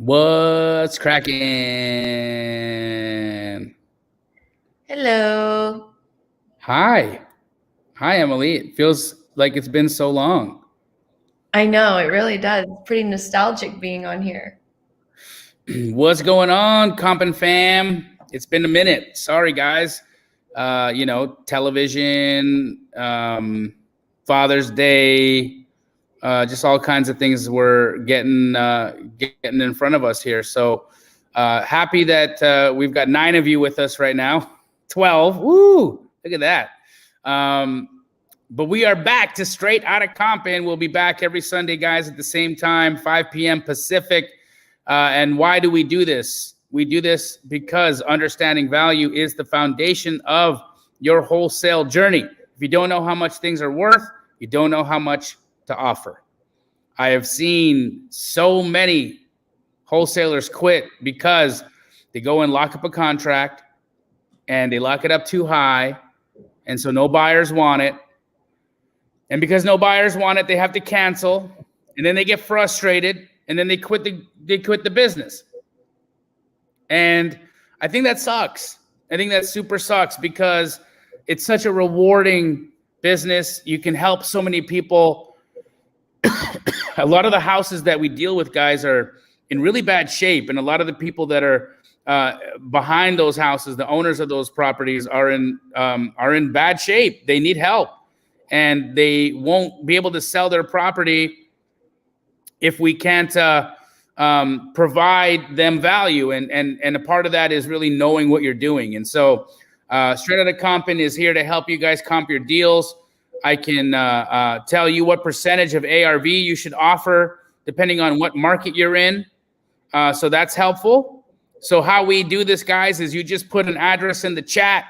What's cracking? Hello. Hi, Emily. It feels like it's been so long. I know, it really does. It's pretty nostalgic being on here. What's going on, Compin fam? It's been a minute. Sorry, guys. Television, Father's Day, just all kinds of things were getting in front of us here. So happy that we've got 9 of you with us right now. 12. Woo! Look at that. But we are back to Straight Outta Compin. We'll be back every Sunday, guys, at the same time, 5 p.m. Pacific. And why do we do this? We do this because understanding value is the foundation of your wholesale journey. If you don't know how much things are worth, you don't know how much to offer. I have seen so many wholesalers quit because they go and lock up a contract and they lock it up too high. And so no buyers want it. And because no buyers want it, they have to cancel. And then they get frustrated and then they quit the business. And I think that sucks. I think that super sucks because it's such a rewarding business. You can help so many people. A lot of the houses that we deal with, guys, are in really bad shape. And a lot of the people that are behind those houses, the owners of those properties, are in bad shape. They need help. And they won't be able to sell their property if we can't provide them value. And a part of that is really knowing what you're doing. And so Straight Outta Compin is here to help you guys comp your deals. I can tell you what percentage of ARV you should offer depending on what market you're in. So that's helpful. So how we do this, guys, is you just put an address in the chat,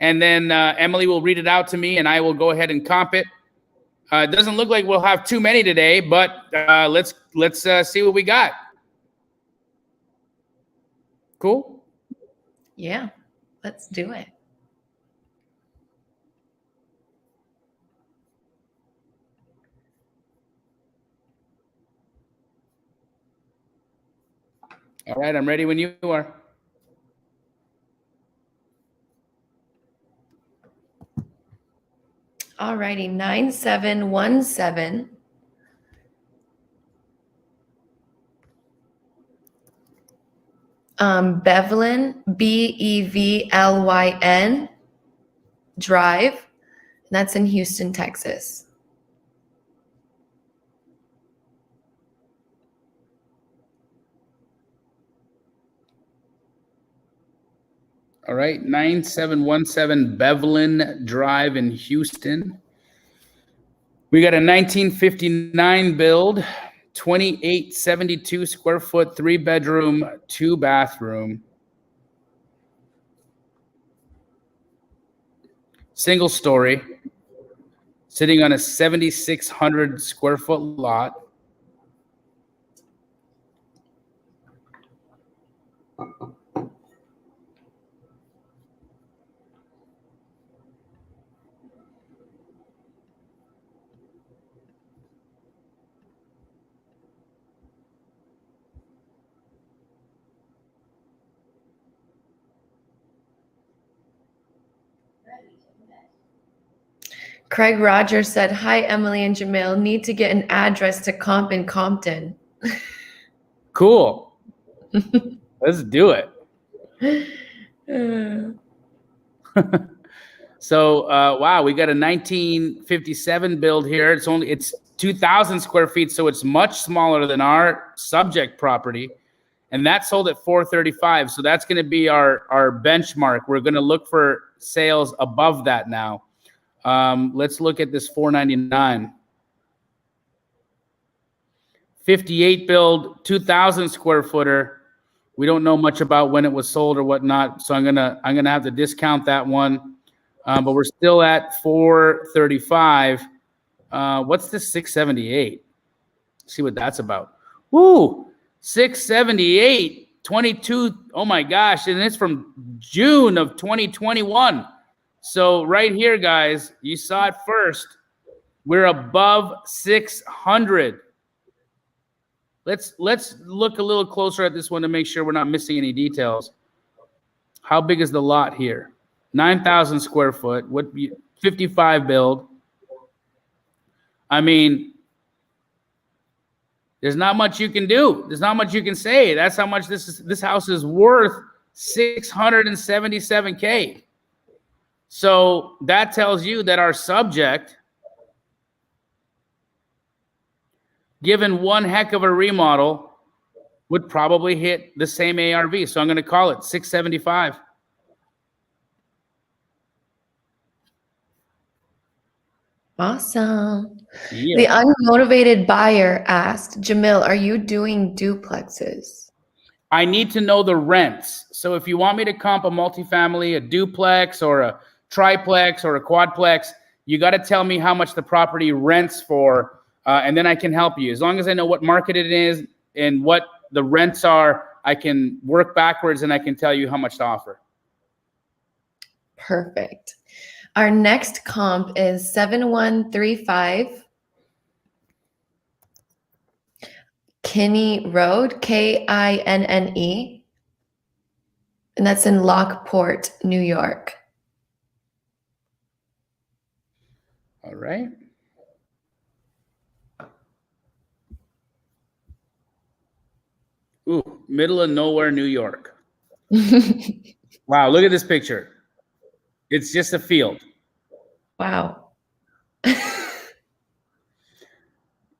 and then Emily will read it out to me, and I will go ahead and comp it. It doesn't look like we'll have too many today, but let's see what we got. Cool? Yeah, let's do it. All right, I'm ready when you are. All righty, 9717. Bevlyn, Bevlyn Drive. That's in Houston, Texas. All right, 9717 Bevlyn Drive in Houston. We got a 1959 build, 2872 square foot, 3-bedroom, 2-bathroom. Single story, sitting on a 7,600 square foot lot. Craig Rogers said, "Hi, Emily and Jamil. Need to get an address to comp in Compton." Cool. Let's do it. So, wow, we got a 1957 build here. It's 2,000 square feet, so it's much smaller than our subject property, and that sold at 435. So that's going to be our benchmark. We're going to look for sales above that now. Let's look at this 499. 58 build, 2,000 square footer. We don't know much about when it was sold or whatnot, so I'm gonna have to discount that one. But we're still at 435. What's this 678? See what that's about. Woo! 678, 22. Oh my gosh, and it's from June of 2021. So right here, guys, you saw it first. We're above 600. Let's look a little closer at this one to make sure we're not missing any details. How big is the lot here? 9,000 square foot. What 55 build? I mean, there's not much you can do. There's not much you can say. That's how much this house is worth. $677K. So that tells you that our subject, given one heck of a remodel, would probably hit the same ARV. So I'm going to call it 675. Awesome. Yeah. The unmotivated buyer asked, Jamil, are you doing duplexes? I need to know the rents. So if you want me to comp a multifamily, a duplex, or a triplex, or a quadplex, you got to tell me how much the property rents for, and then I can help you. As long as I know what market it is and what the rents are, I can work backwards and I can tell you how much to offer. Perfect. Our next comp is 7135 Kinney Road, Kinne. And that's in Lockport, New York. All right. Ooh, middle of nowhere, New York. Wow, look at this picture. It's just a field. Wow.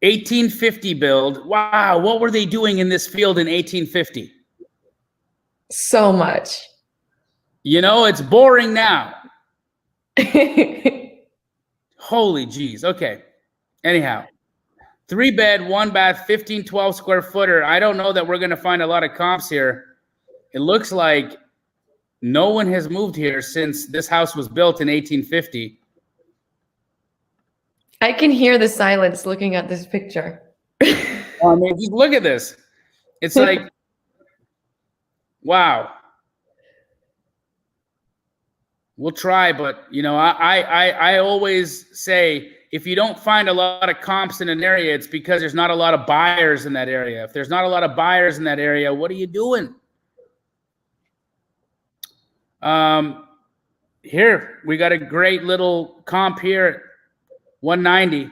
1850 build. Wow, what were they doing in this field in 1850? So much. You know, it's boring now. Holy geez. Okay. Anyhow, 3-bed, 1-bath, 1512 square footer. I don't know that we're going to find a lot of comps here. It looks like no one has moved here since this house was built in 1850. I can hear the silence looking at this picture. I mean, just look at this. It's like, wow. We'll try, but you know, I always say if you don't find a lot of comps in an area, it's because there's not a lot of buyers in that area. If there's not a lot of buyers in that area, what are you doing? Here we got a great little comp here, 190.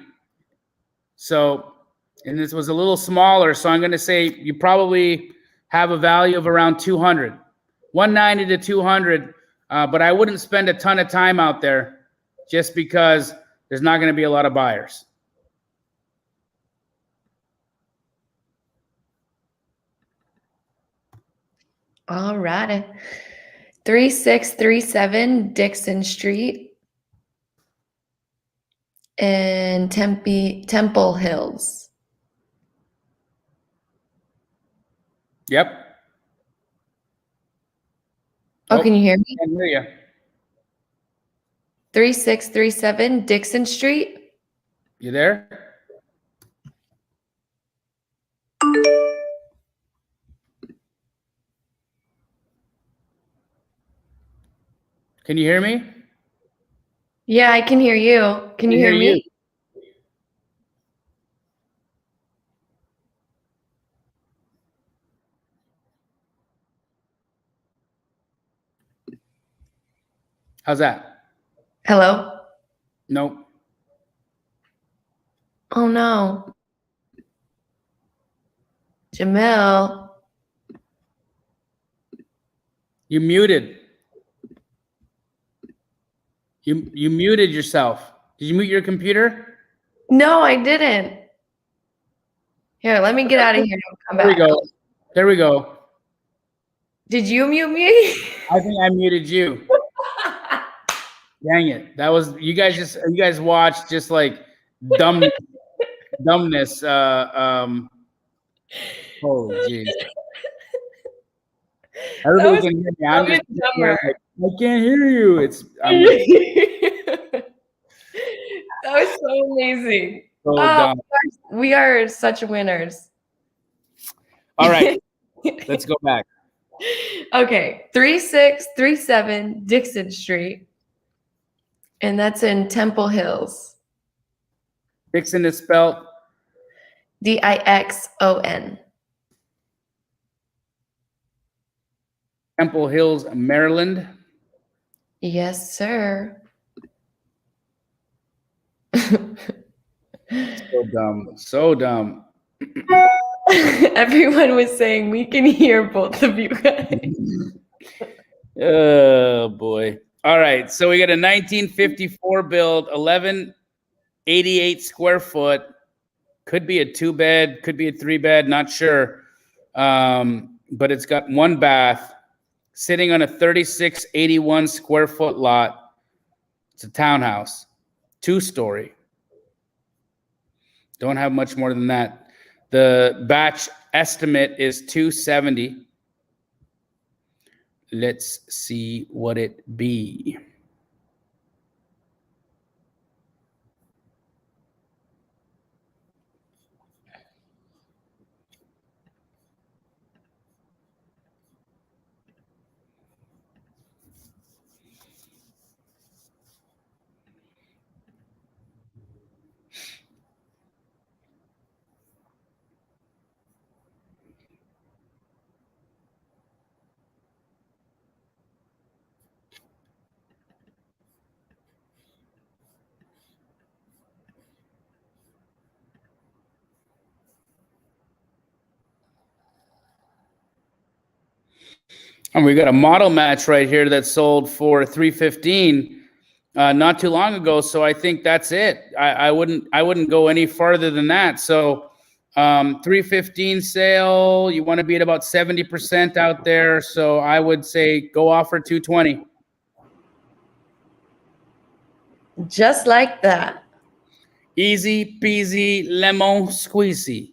So, and this was a little smaller, so I'm going to say you probably have a value of around 200, 190 to 200. But I wouldn't spend a ton of time out there just because there's not going to be a lot of buyers. All righty. 3637 Dixon Street in Temple Hills. Yep. Oh, can you hear me? I can hear you. 3637 Dixon Street. You there? Can you hear me? Yeah, I can hear you. Can you hear me? How's that? Hello? Nope. Oh no. Jamil. You muted. You muted yourself. Did you mute your computer? No, I didn't. Here, let me get out of here and come back. There we go. There we go. Did you mute me? I think I muted you. Dang it. That was you guys watched just like dumbness. Holy jeez. Everybody can hear me. I'm just dumber. I can't hear you. That was so amazing. So dumb. We are such winners. All right. Let's go back. Okay. 3637 Dixon Street. And that's in Temple Hills. Dixon is spelled Dixon. Temple Hills, Maryland. Yes, sir. So dumb. So dumb. Everyone was saying we can hear both of you guys. Oh boy. All right. So we got a 1954 build, 1188 square foot. Could be a 2-bed, could be a 3-bed, not sure. But it's got 1 bath, sitting on a 3681 square foot lot. It's a townhouse, 2-story. Don't have much more than that. The batch estimate is 270. Let's see what it be. And we got a model match right here that sold for $315 not too long ago. So I think that's it. I wouldn't go any farther than that. So $315 sale. You want to be at about 70% out there. So I would say go offer $220. Just like that. Easy peasy lemon squeezy.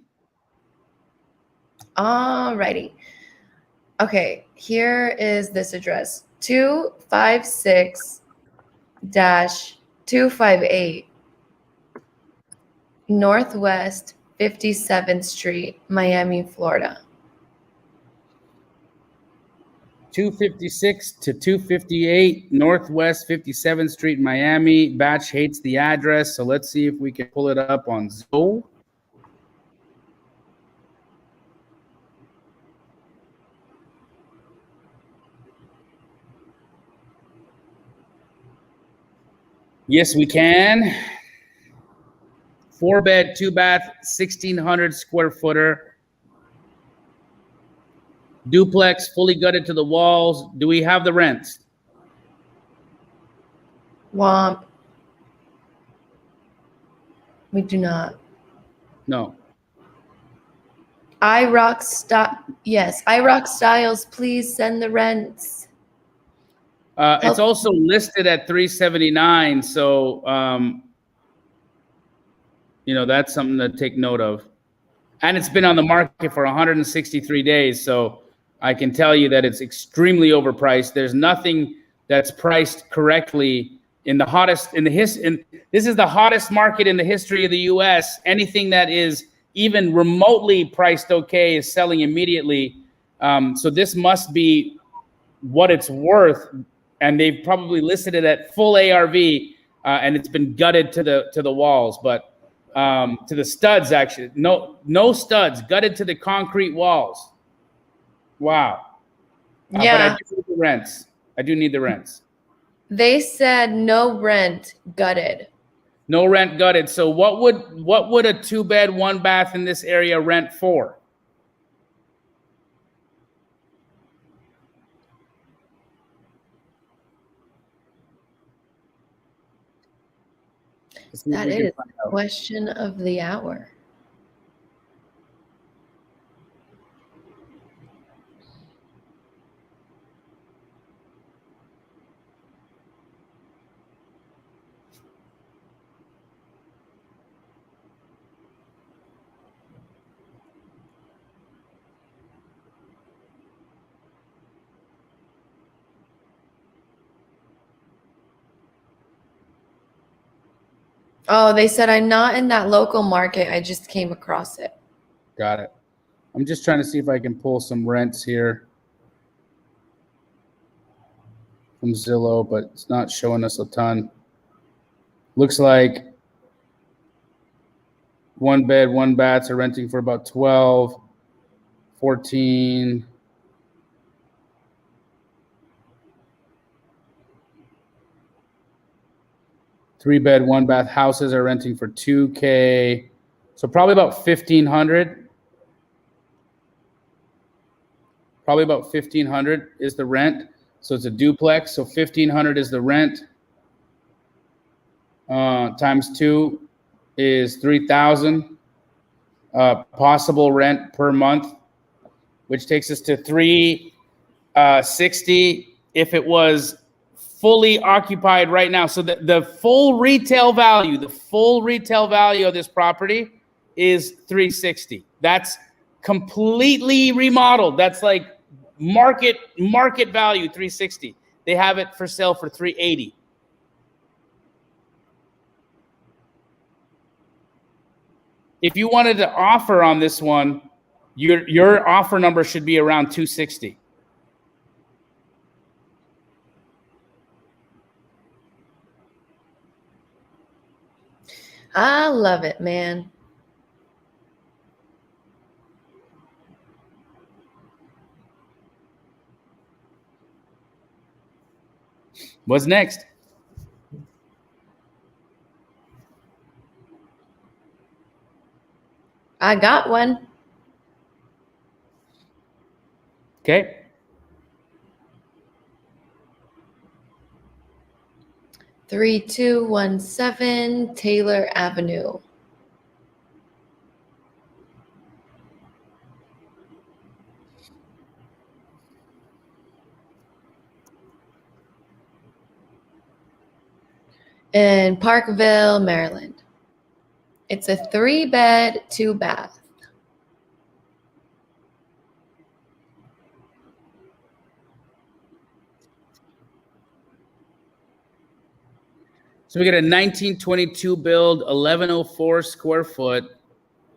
Alrighty. Okay, here is this address. 256-258 Northwest 57th Street, Miami, Florida. 256 to 258 Northwest 57th Street, Miami. Batch hates the address, so let's see if we can pull it up on Zillow. Yes, we can. 4-bed, 2-bath, 1,600 square footer. Duplex, fully gutted to the walls. Do we have the rents? Womp. We do not. No. Yes, iRock Styles, please send the rents. It's also listed at $379, so that's something to take note of. And it's been on the market for 163 days, so I can tell you that it's extremely overpriced. There's nothing that's priced correctly in the hottest this is the hottest market in the history of the US. Anything that is even remotely priced okay is selling immediately. So this must be what it's worth, and they've probably listed it at full ARV, and it's been gutted to the walls, but to the studs actually. No studs, gutted to the concrete walls. Wow. Yeah. But I do need the rents. I do need the rents. They said no rent, gutted. No rent, gutted. So what would a 2-bed, 1-bath in this area rent for? That is the question of the hour. Oh, they said I'm not in that local market. I just came across it. Got it. I'm just trying to see if I can pull some rents here from Zillow, but it's not showing us a ton. Looks like 1-bed, 1-baths are renting for about 12, 14. 3-bed, 1-bath houses are renting for $2K. So probably about 1,500. Probably about 1,500 is the rent. So it's a duplex. So 1,500 is the rent. Times 2 is 3,000. Possible rent per month, which takes us to 360 if it was fully occupied right now. So the full retail value of this property is 360. That's completely remodeled. That's like market value 360. They have it for sale for 380. If you wanted to offer on this one, your offer number should be around 260. I love it, man. What's next? I got one. Okay. Three, 217 Taylor Avenue. In Parkville, Maryland. It's a 3-bed, 2-bath. So we get a 1922 build, 1,104 square foot.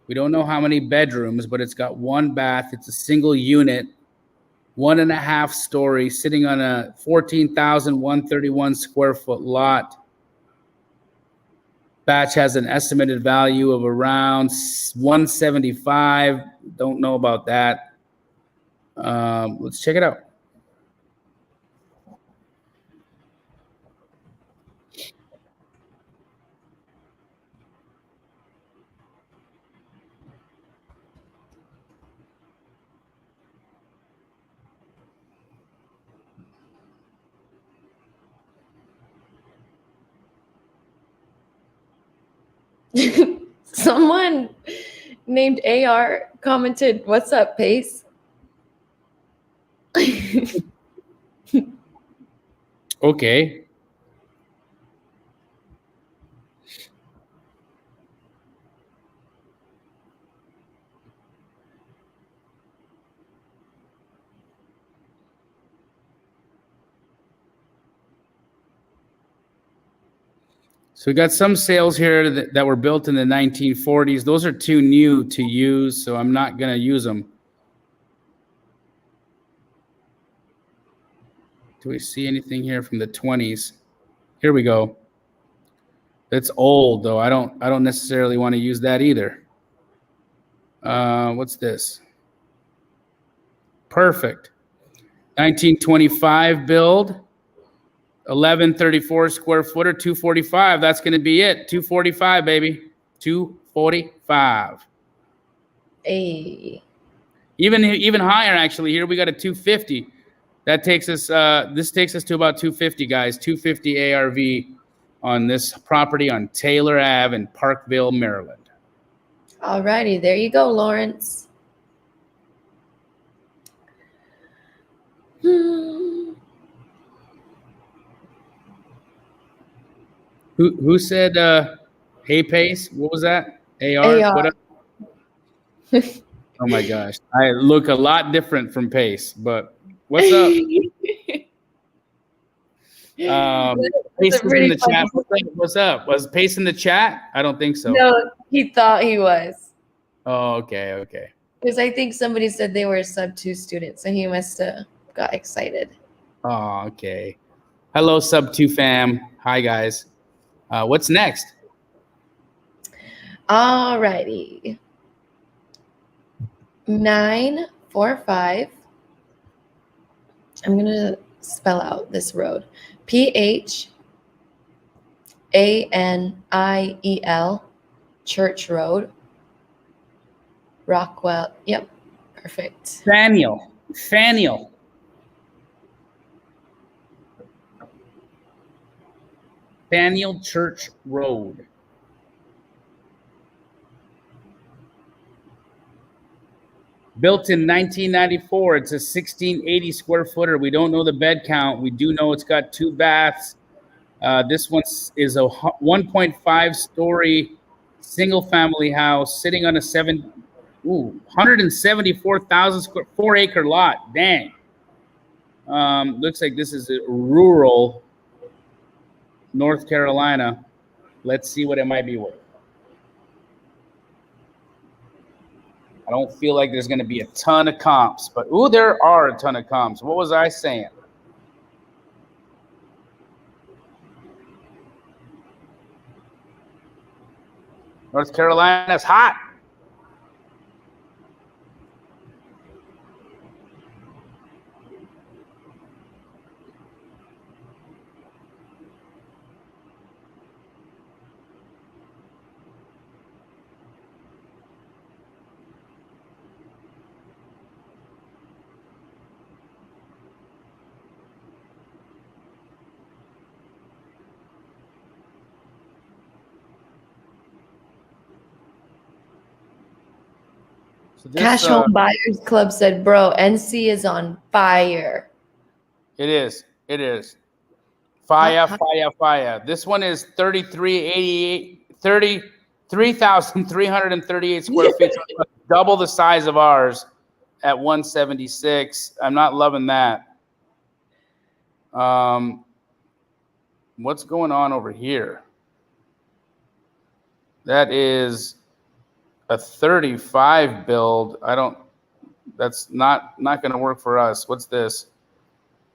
We don't know how many bedrooms, but it's got 1 bath. It's a single unit, 1.5 story, sitting on a 14,131 square foot lot. Batch has an estimated value of around 175. Don't know about that. Let's check it out. Someone named AR commented, "What's up, Pace?" Okay. So we got some sales here that were built in the 1940s. Those are too new to use, so I'm not going to use them. Do we see anything here from the 20s? Here we go. That's old, though. I don't necessarily want to use that either. What's this? Perfect. 1925 build. 1134 square footer, 245. That's going to be it. 245, baby. 245. Hey. Even higher, actually. Here we got a 250. That takes us. This takes us to about 250, guys. 250 ARV on this property on Taylor Ave in Parkville, Maryland. All righty, there you go, Lawrence. Who said, hey, Pace? What was that? AR? AR. What up? Oh, my gosh. I look a lot different from Pace, but what's up? Pace is in the chat. What's up? Was Pace in the chat? I don't think so. No, he thought he was. Oh, okay. Because I think somebody said they were a sub-2 student, so he must have got excited. Oh, okay. Hello, Sub-2 fam. Hi, guys. What's next? All righty. 945. I'm going to spell out this road. PH Aniel, Church Road, Rockwell. Yep, perfect. Faneuil. Faneuil Church Road. Built in 1994. It's a 1680 square footer. We don't know the bed count. We do know it's got 2 baths. This one is a 1.5 story single family house sitting on a 174,000 square 4-acre lot. Dang. Looks like this is a rural North Carolina. Let's see what it might be worth. I don't feel like there's going to be a ton of comps, but there are a ton of comps. What was I saying? North Carolina's hot. So Cash Home Buyers Club said, bro, NC is on fire. It is. Fire. This one is 33,338 square feet. Double the size of ours at 176. I'm not loving that. What's going on over here? That is a 35 build. That's not going to work for us. What's this?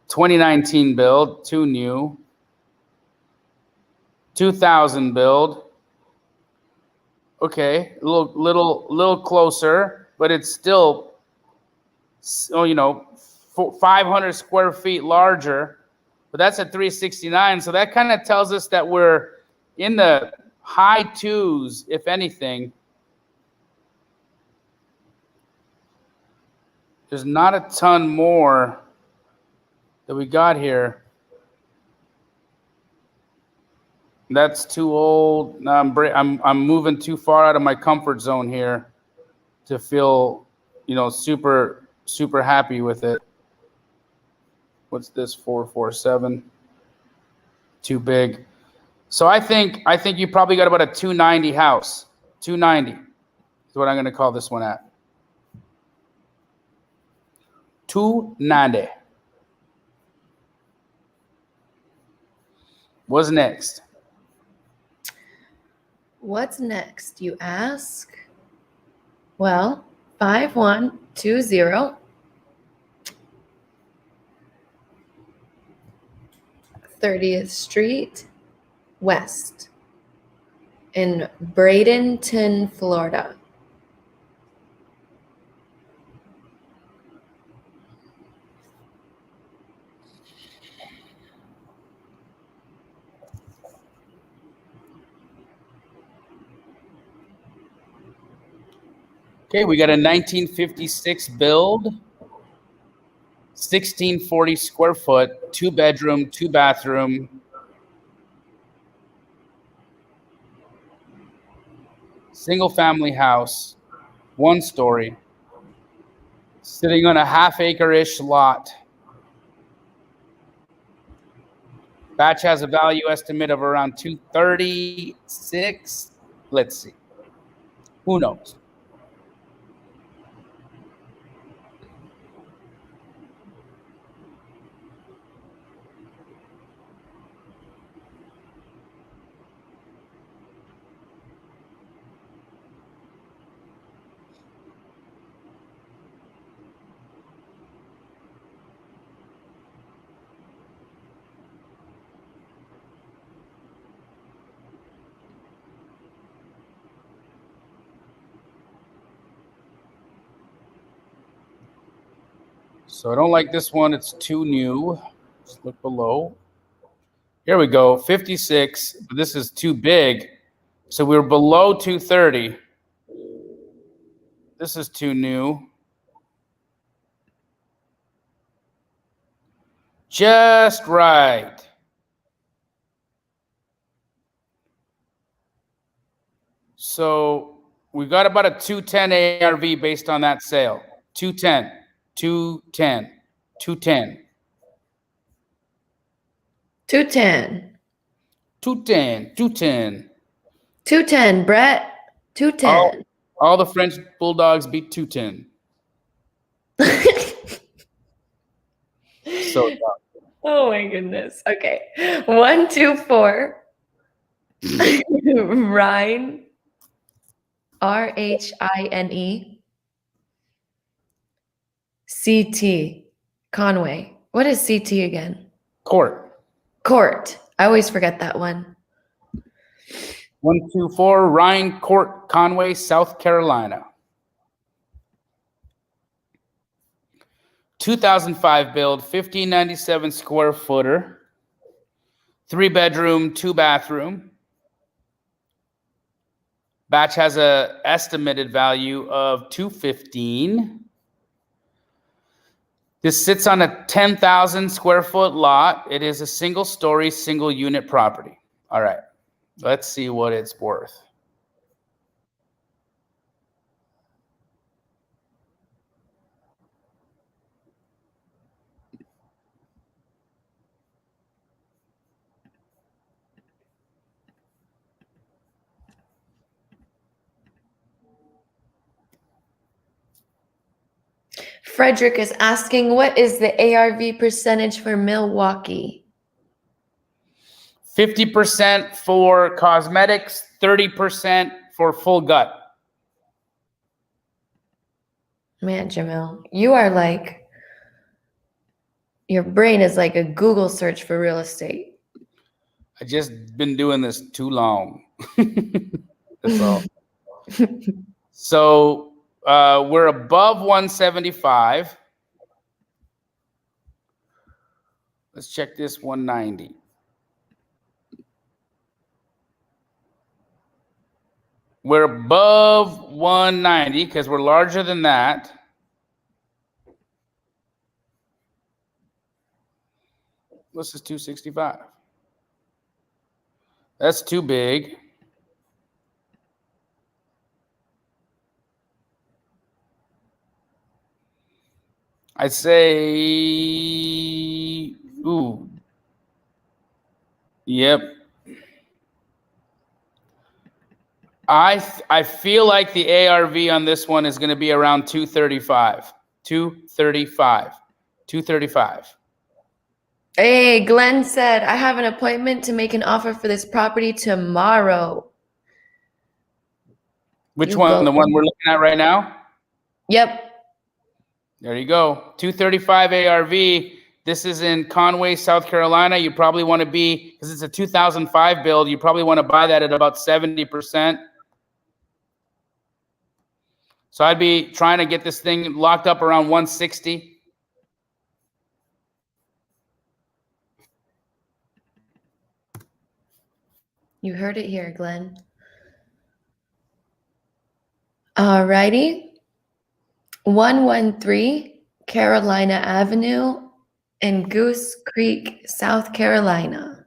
2019 build, 2 new. 2000 build. Okay, a little closer, but it's still 500 square feet larger. But that's at 369. So that kind of tells us that we're in the high 2s, if anything. There's not a ton more that we got here. That's too old. I'm moving too far out of my comfort zone here to feel, super happy with it. What's this? 447. Too big. So I think you probably got about a 290 house. 290 is what I'm going to call this one at. 290. What's next? What's next, you ask? Well, 5120 30th Street West in Bradenton, Florida. Okay, we got a 1956 build, 1640 square foot, 2 bedroom, 2 bathroom. Single family house, 1 story, sitting on a half-acre-ish lot. Batch has a value estimate of around 236. Let's see. Who knows? So I don't like this one. It's too new. Let's look below. Here we go, 56. But this is too big. So we're below 230. This is too new. Just right. So we've got about a 210 ARV based on that sale. 210, 210, 210. 210. 210, 210. 210, Brett. 210. All the French Bulldogs beat 210. So oh my goodness. Okay. 124. Rhine. RHINE. CT. Conway. What is CT again? Court. Court. I always forget that one. 124 Rhine Court, Conway, South Carolina. 2005 build, 1597 square footer, 3-bedroom, 2-bathroom. Batch has a estimated value of $215. This sits on a 10,000 square foot lot. It is a single story, single unit property. All right, let's see what it's worth. Frederick is asking, what is the ARV percentage for Milwaukee? 50% for cosmetics, 30% for full gut. Man, Jamil, you are like, your brain is like a Google search for real estate. I just been doing this too long. That's all. So we're above 175. Let's check this 190. We're above 190 because we're larger than that. This is 265. That's too big. I'd say, ooh, yep. I feel like the ARV on this one is going to be around 235. 235. 235. Hey, Glenn said, I have an appointment to make an offer for this property tomorrow. Which one? The one we're looking at right now? Yep. There you go. 235 ARV. This is in Conway, South Carolina. You probably want to be, because it's a 2005 build, you probably want to buy that at about 70%. So I'd be trying to get this thing locked up around 160. You heard it here, Glenn. All righty. 113 Carolina Avenue in Goose Creek, South Carolina.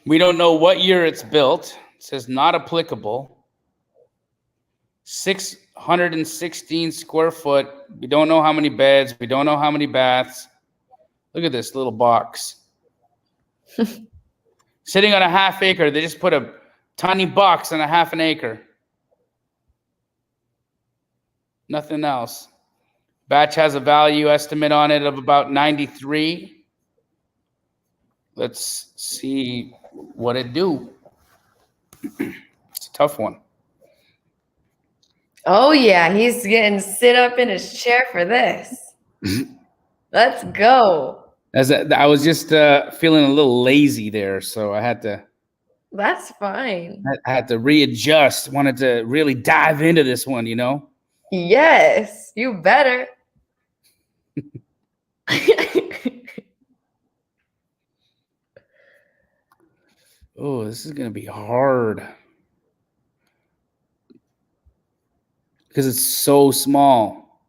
We don't know what year it's built. It says not applicable. 616 square foot. We don't know how many beds. We don't know how many baths. Look at this little box. Sitting on a half acre. They just put a tiny box on a half an acre. Nothing else. Batch has a value estimate on it of about 93. Let's see what it do. It's a tough one. Oh yeah, he's getting sit up in his chair for this. Let's go. I was just feeling a little lazy there, so I had to. That's fine. I had to readjust. Wanted to really dive into this one, you know. Yes, you better. Oh, this is gonna be hard because it's so small.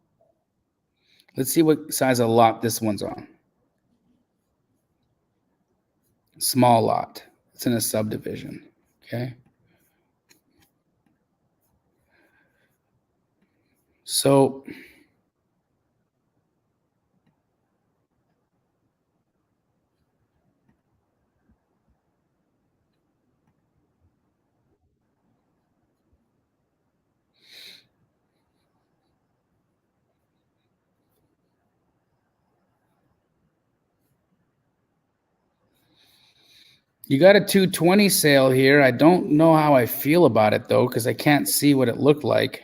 Let's see what size of lot this one's on. Small lot. It's in a subdivision. Okay. So you got a 220 sale here. I don't know how I feel about it though, because I can't see what it looked like.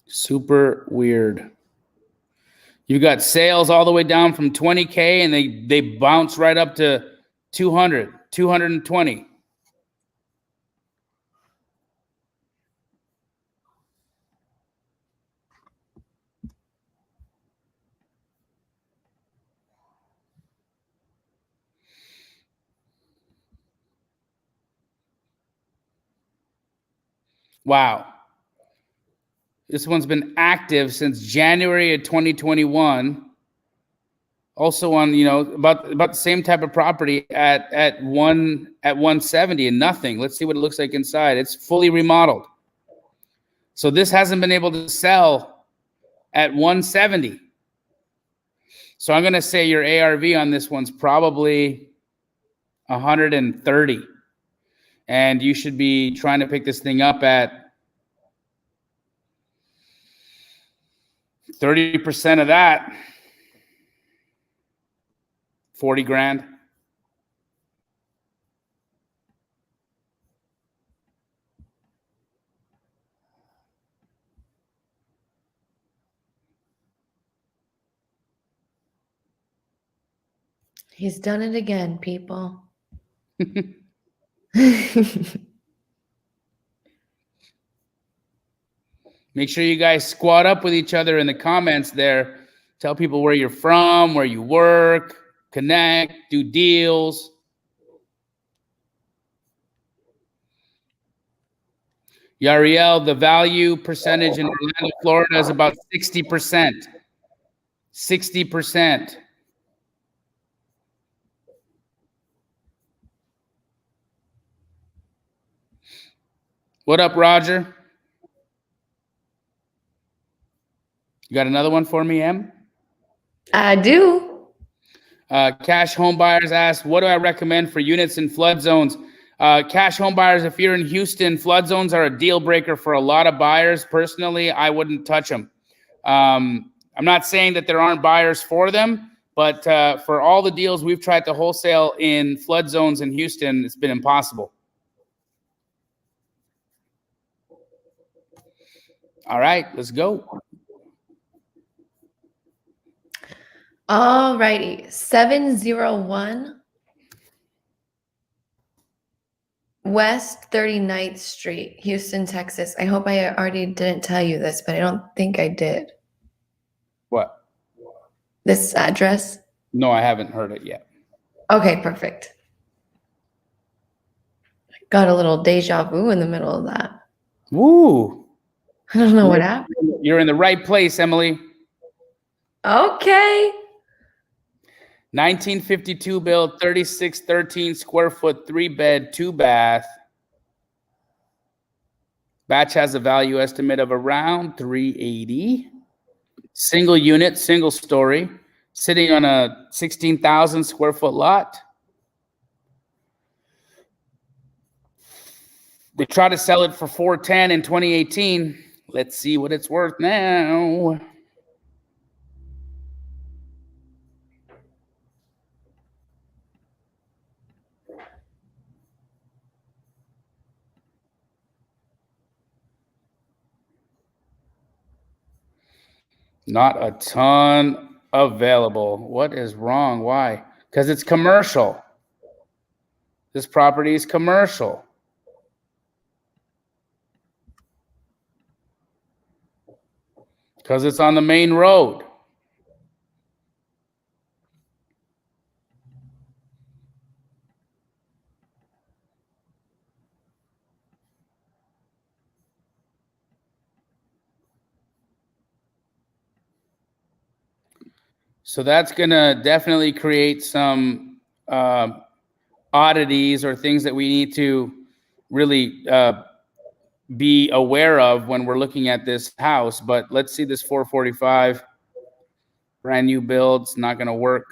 Super weird. You got sales all the way down from 20K and they bounce right up to 200, 220. Wow. This one's been active since January of 2021. Also on, you know, about the same type of property at 170 and nothing. Let's see what it looks like inside. It's fully remodeled. So this hasn't been able to sell at 170. So I'm going to say your ARV on this one's probably 130. And you should be trying to pick this thing up at 30% of that. 40 grand. He's done it again, people. Make sure you guys squat up with each other in the comments there. Tell people where you're from, where you work, connect, do deals. Yariel, the value percentage in Orlando, Florida is about 60%. 60%. What up, Roger? You got another one for me, Em? I do. Cash home buyers ask, what do I recommend for units in flood zones? Cash home buyers, if you're in Houston, flood zones are a deal breaker for a lot of buyers. Personally, I wouldn't touch them. I'm not saying that there aren't buyers for them, but for all the deals we've tried to wholesale in flood zones in Houston, it's been impossible. All right, let's go. All righty. 701 West 39th Street, Houston, Texas. I hope I already didn't tell you this, but I don't think I did. What? This address? No, I haven't heard it yet. Okay, perfect. Got a little deja vu in the middle of that. Woo! I don't know what happened. You're in the right place, Emily. Okay. 1952 build, 3613 square foot, 3-bed, 2-bath. Batch has a value estimate of around 380. Single unit, single story, sitting on a 16,000 square foot lot. They tried to sell it for 410 in 2018. Let's see what it's worth now. Not a ton available. What is wrong? Why? Because it's commercial. This property is commercial. Because it's on the main road. So that's going to definitely create some oddities or things that we need to really be aware of when we're looking at this house. But let's see this 445 brand new build. It's not going to work.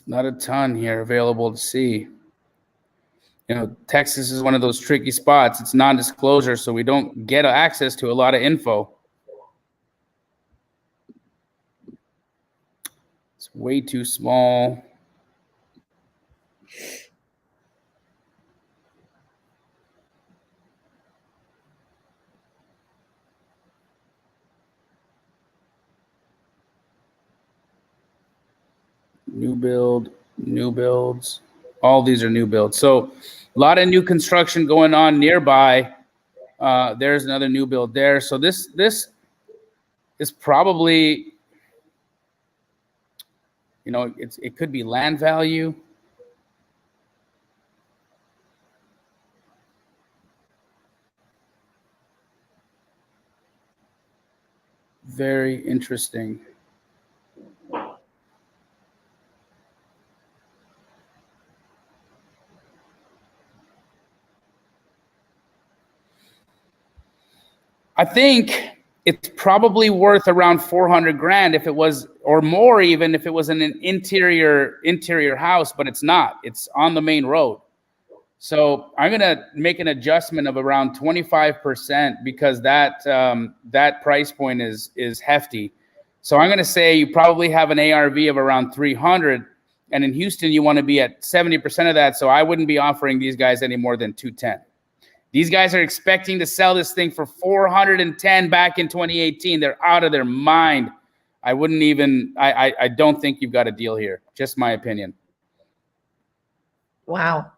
Not a ton here available to see. You know, Texas is one of those tricky spots. It's non-disclosure, so we don't get access to a lot of info. It's way too small. New build, new builds. All these are new builds. So a lot of new construction going on nearby. There's another new build there. So this is probably, you know, it could be land value. Very interesting. I think it's probably worth around 400 grand if it was, or more even if it was in an interior house, but it's not. It's on the main road. So I'm gonna make an adjustment of around 25% because that price point is hefty. So I'm gonna say you probably have an ARV of around 300, and in Houston you want to be at 70% of that. So I wouldn't be offering these guys any more than 210. These guys are expecting to sell this thing for 410 back in 2018. They're out of their mind. I wouldn't even, I don't think you've got a deal here. Just my opinion. Wow.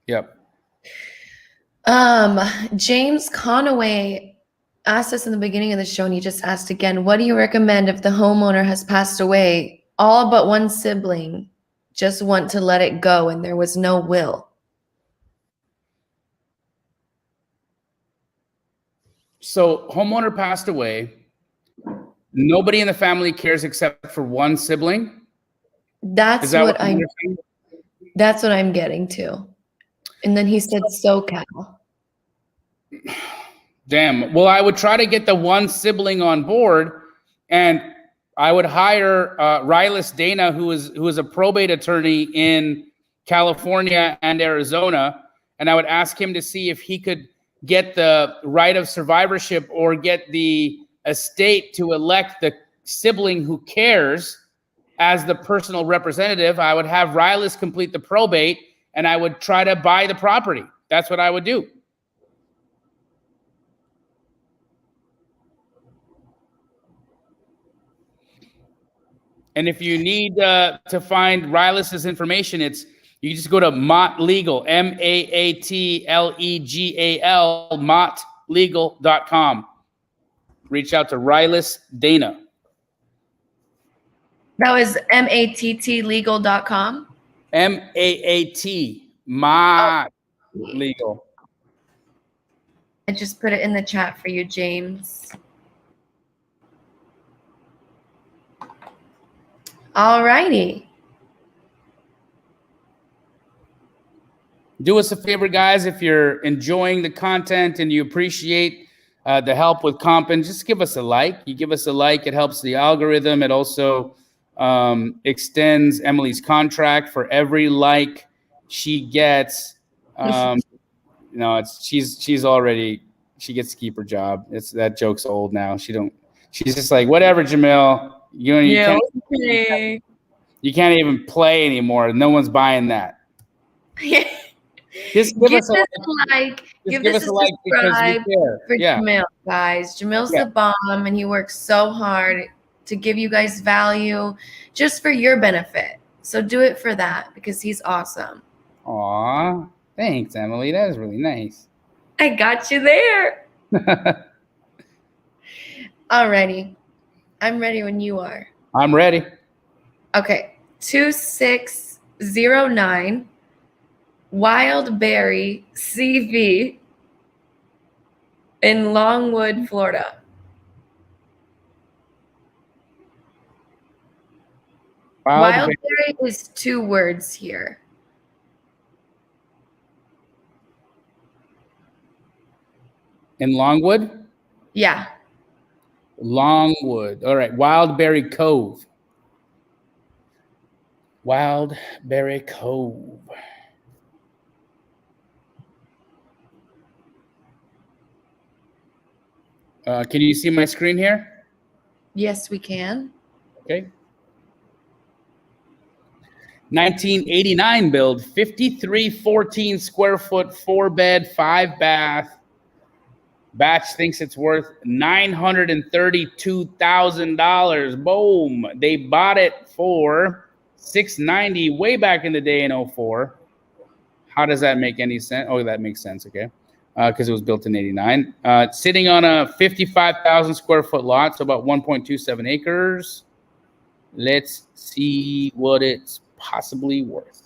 Yep. James Conaway asked us in the beginning of the show, and he just asked again, what do you recommend if the homeowner has passed away, all but one sibling just want to let it go and there was no will? So homeowner passed away. Nobody in the family cares except for one sibling. That's what I'm getting to. And then he said SoCal. Damn. Well, I would try to get the one sibling on board, and I would hire Rylis Dana, who is a probate attorney in California and Arizona, and I would ask him to see if he could get the right of survivorship or get the estate to elect the sibling who cares as the personal representative. I would have Rylis complete the probate, and I would try to buy the property. That's what I would do. And if you need to find Rylis's information, you just go to Mott Legal, MAATLEGAL, mottlegal.com. Reach out to Rylis Dana. That was MATTlegal.com? MAAT, Mott Legal. I just put it in the chat for you, James. All righty. Do us a favor, guys. If you're enjoying the content and you appreciate the help with Compin, just give us a like. You give us a like, it helps the algorithm. It also extends Emily's contract. For every like she gets, she's already she gets to keep her job. That joke's old now. She's just like, whatever, Jamil. You can't even play anymore. No one's buying that. Just give us a like. Give us a subscribe for Jamil, guys. Jamil's the bomb, and he works so hard to give you guys value just for your benefit. So do it for that because he's awesome. Aw, thanks, Emily. That is really nice. I got you there. Alrighty. I'm ready when you are. I'm ready. Okay. 2609 Wildberry CV in Longwood, Florida. Wildberry is 2 words here. In Longwood? Yeah. Longwood. All right. Wildberry Cove. Wildberry Cove. Can you see my screen here? Yes, we can. Okay. 1989 build, 5314 square foot, 4-bed, 5-bath. Batch thinks it's worth $932,000. Boom. They bought it for $690 way back in the day in 04. How does that make any sense? Oh, that makes sense. Okay. Because it was built in 89. Sitting on a 55,000 square foot lot, so about 1.27 acres. Let's see what it's possibly worth.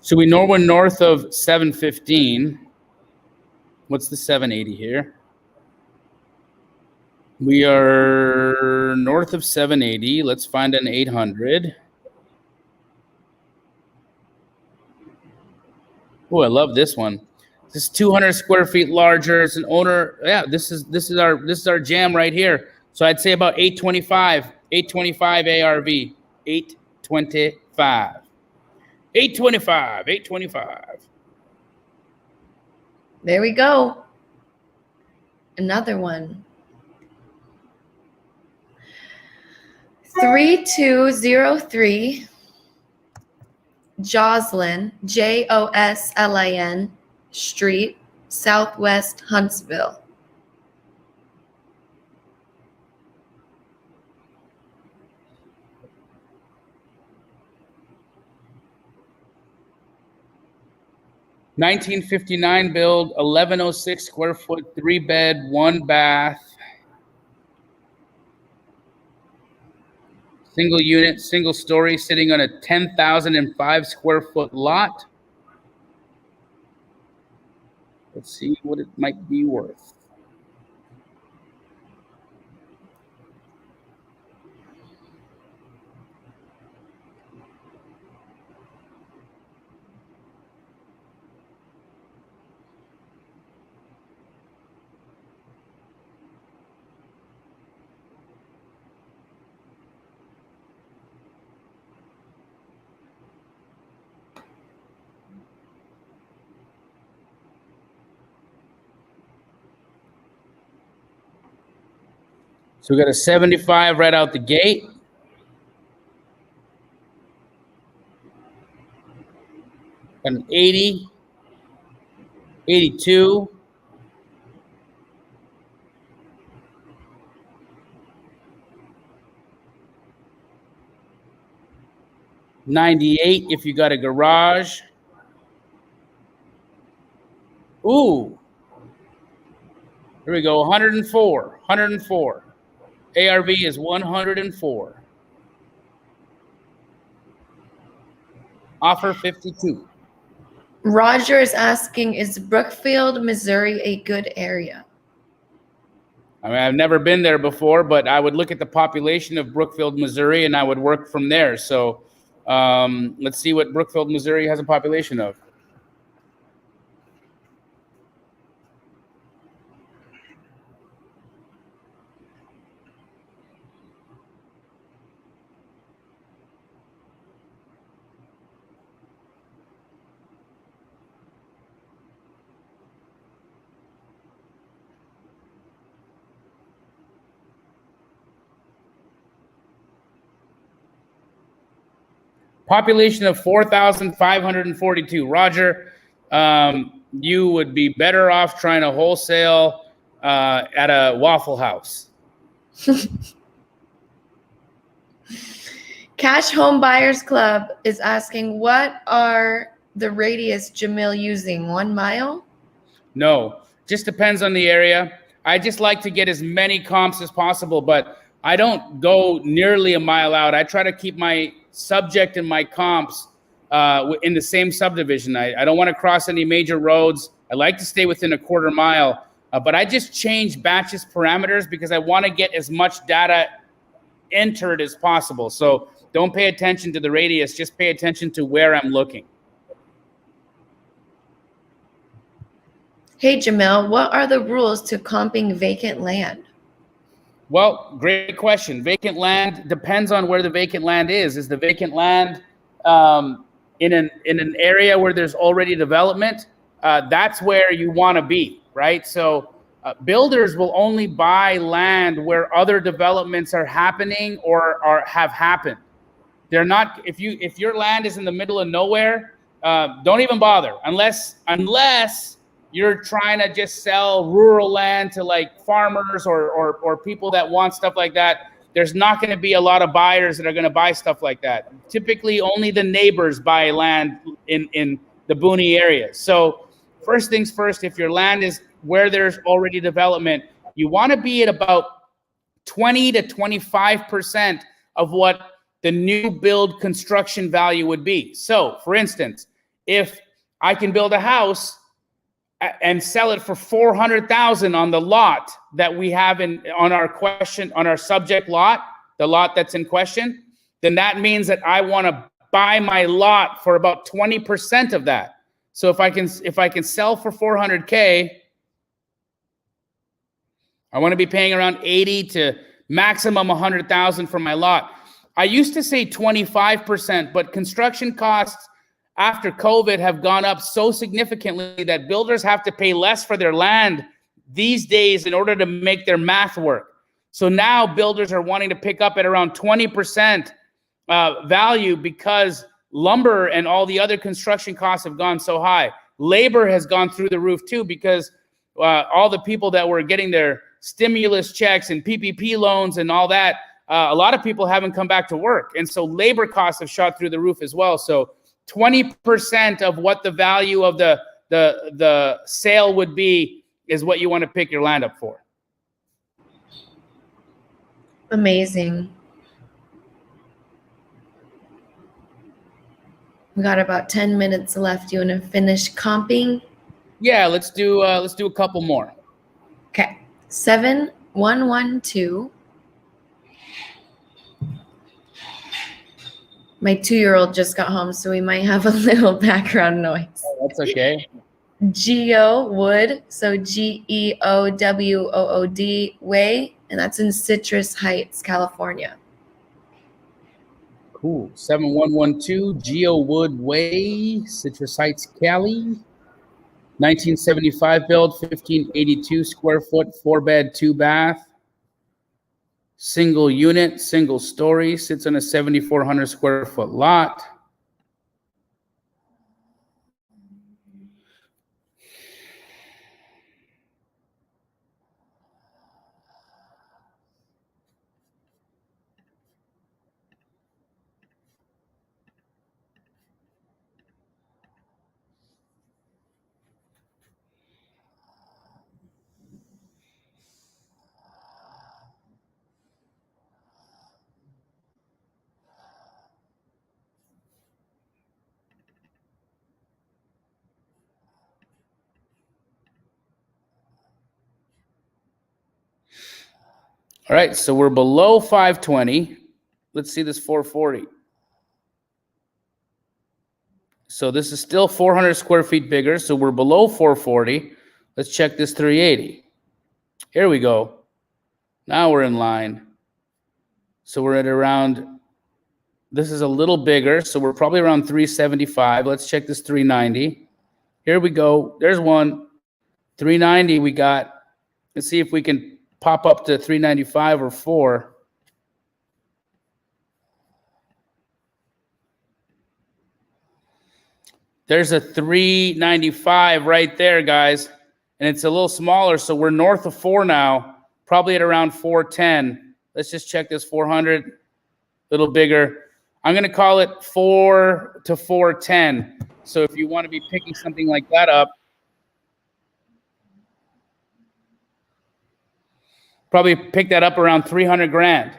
So we know we're north of 715. What's the 780 here? We are north of 780. Let's find an 800. Oh, I love this one. This is 200 square feet larger. It's an owner. Yeah, this is our jam right here. So I'd say about 825. 825 ARV. 825. 825. 825. There we go. Another one. 3203 Joslin, Joslin Street, Southwest Huntsville. $1959 build, 1106 square foot, 3-bed, 1-bath. Single unit, single story, sitting on a 10,005 square foot lot. Let's see what it might be worth. So we got a 75 right out the gate. An 80, 82. $98 if you got a garage. Ooh. Here we go, 104, 104. ARV is 104. Offer 52. Roger is asking, is Brookfield, Missouri a good area? I mean, I've never been there before, but I would look at the population of Brookfield, Missouri, and I would work from there. So let's see what Brookfield, Missouri has a population of. Population of 4,542. Roger, you would be better off trying to wholesale at a Waffle House. Cash Home Buyers Club is asking, what are the radius Jamil using? 1 mile? No, just depends on the area. I just like to get as many comps as possible, but I don't go nearly a mile out. I try to keep my subject and my comps in the same subdivision. I don't want to cross any major roads. I like to stay within a quarter mile, but I just change batches parameters because I want to get as much data entered as possible. So don't pay attention to the radius, just pay attention to where I'm looking. Hey, Jamil, what are the rules to comping vacant land? Well, great question. Vacant land depends on where the vacant land is. Is the vacant land in an area where there's already development? That's where you want to be, right? So builders will only buy land where other developments are happening or have happened. They're not. If your land is in the middle of nowhere, don't even bother unless you're trying to just sell rural land to like farmers or people that want stuff like that. There's not going to be a lot of buyers that are going to buy stuff like that. Typically, only the neighbors buy land in the boony areas. So first things first, if your land is where there's already development, you want to be at about 20 to 25% of what the new build construction value would be. So for instance, if I can build a house and sell it for 400,000 on the lot that we have on our subject lot, the lot that's in question, then that means that I want to buy my lot for about 20% of that. So if I can sell for 400K, I want to be paying around 80 to maximum 100,000 for my lot. I used to say 25%, but construction costs after COVID have gone up so significantly that builders have to pay less for their land these days in order to make their math work. So now builders are wanting to pick up at around 20% value because lumber and all the other construction costs have gone so high. Labor has gone through the roof too because all the people that were getting their stimulus checks and PPP loans and all that, a lot of people haven't come back to work. And so labor costs have shot through the roof as well. So 20% of what the value of the sale would be is what you want to pick your land up for. Amazing. We got about 10 minutes left. You want to finish comping? Yeah, let's do a couple more. Okay. 7112. My 2-year-old just got home, so we might have a little background noise. Oh, that's okay. Geowood, so Geowood Way, and that's in Citrus Heights, California. Cool. 7112 Geowood Way, Citrus Heights, Cali. 1975 build, 1582 square foot, 4-bed, 2-bath. Single unit, single story, sits on a 7,400 square foot lot. All right, so we're below 520. Let's see this 440. So this is still 400 square feet bigger. So we're below 440. Let's check this 380. Here we go. Now we're in line. So we're at around, this is a little bigger. So we're probably around 375. Let's check this 390. Here we go. There's one. 390 we got. Let's see if we can pop up to 395 or 4. There's a 395 right there, guys. And it's a little smaller, so we're north of 4 now, probably at around 410. Let's just check this 400, a little bigger. I'm going to call it 4 to 410. So if you want to be picking something like that up, probably pick that up around 300 grand.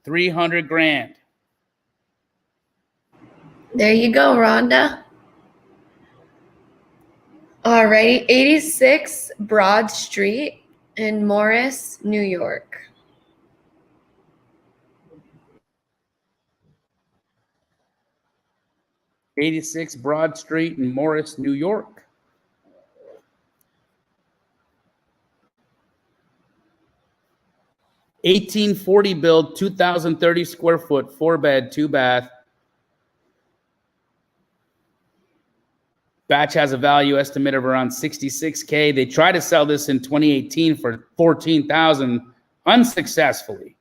300 grand. There you go, Rhonda. All right, 86 Broad Street in Morris, New York. '86 Broad Street in Morris, New York. $1840 build, 2,030 square foot, 4-bed, 2-bath. Batch has a value estimate of around $66K. They tried to sell this in 2018 for $14,000 unsuccessfully.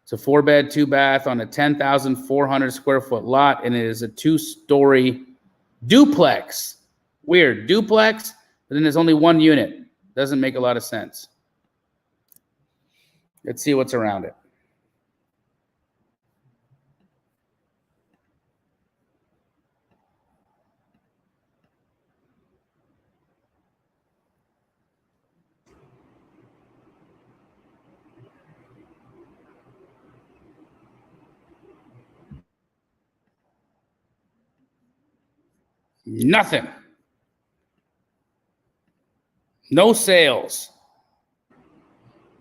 It's a 4-bed, 2-bath on a 10,400 square foot lot, and it is a 2-story duplex. Weird, duplex, but then there's only one unit. Doesn't make a lot of sense. Let's see what's around it. Nothing. No sales.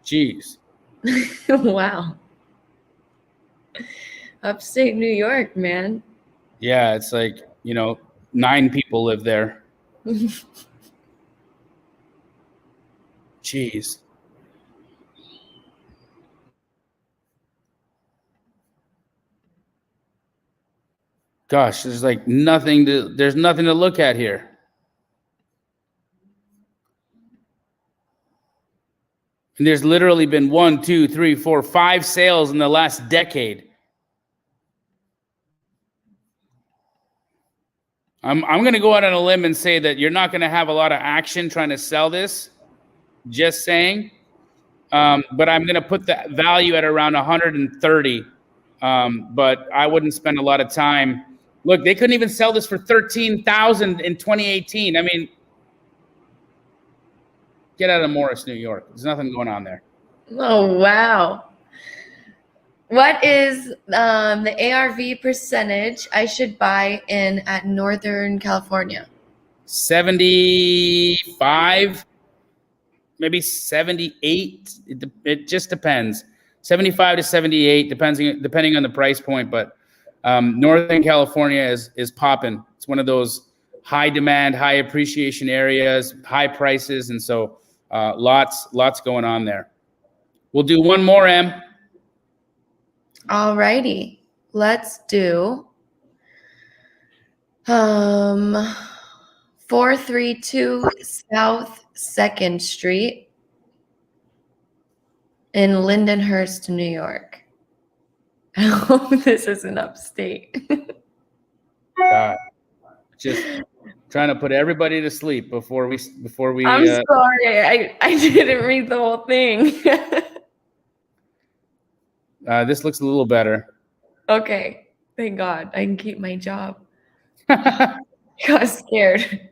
Jeez. Wow. Upstate New York, man. Yeah, it's like, 9 people live there. Jeez. Gosh, there's nothing to look at here. And there's literally been 1, 2, 3, 4, 5 sales in the last decade. I'm going to go out on a limb and say that you're not going to have a lot of action trying to sell this. Just saying. But I'm going to put the value at around 130. But I wouldn't spend a lot of time. Look, they couldn't even sell this for $13,000 in 2018. I mean, get out of Morris, New York. There's nothing going on there. Oh, wow. What is the ARV percentage I should buy in at Northern California? 75, maybe 78. It just depends. 75 to 78, depending on the price point. But Northern California is popping. It's one of those high demand, high appreciation areas, high prices, and so lots going on there. We'll do one more, Em. All righty. Let's do 432 South 2nd Street in Lindenhurst, New York. I hope this isn't upstate. God, just trying to put everybody to sleep before we. I'm sorry, I didn't read the whole thing. This looks a little better. Okay, thank God I can keep my job. I got scared.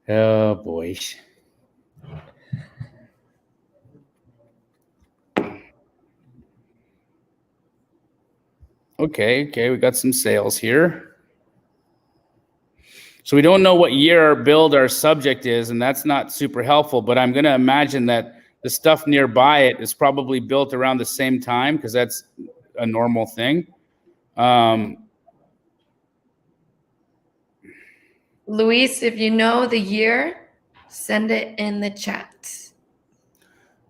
Oh boy. Okay, we got some sales here. So we don't know what year our build our subject is, and that's not super helpful, but I'm going to imagine that the stuff nearby it is probably built around the same time because that's a normal thing. Luis, if you know the year, send it in the chat.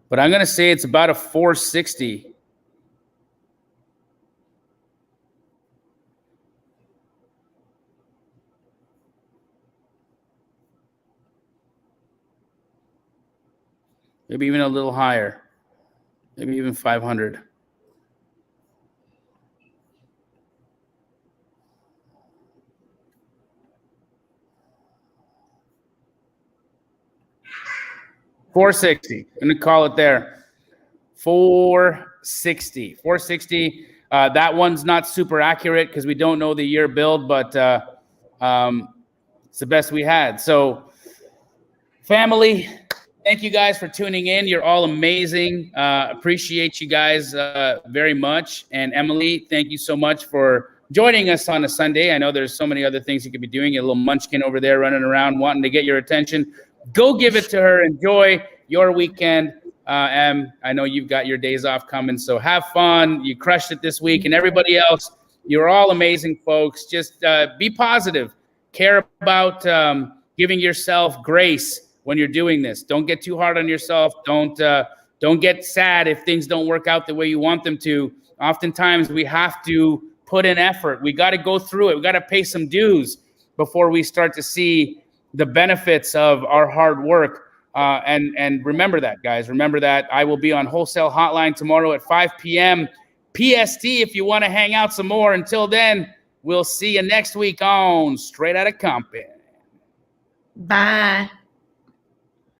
But I'm going to say it's about a 460. Maybe even a little higher. Maybe even 500. $460. I'm gonna call it there. $460. $460. That one's not super accurate because we don't know the year build, but it's the best we had. So, family, thank you guys for tuning in. You're all amazing. Appreciate you guys very much. And Emily, thank you so much for joining us on a Sunday. I know there's so many other things you could be doing. A little munchkin over there running around wanting to get your attention. Go give it to her. Enjoy your weekend. Em, I know you've got your days off coming, so have fun. You crushed it this week. And everybody else, you're all amazing folks. Just be positive. Care about giving yourself grace when you're doing this. Don't get too hard on yourself. Don't get sad if things don't work out the way you want them to. Oftentimes we have to put in effort. We got to go through it. We got to pay some dues before we start to see the benefits of our hard work. And remember that, guys. Remember that. I will be on Wholesale Hotline tomorrow at 5 p.m. PST if you want to hang out some more. Until then, we'll see you next week on Straight Outta Compin. Bye.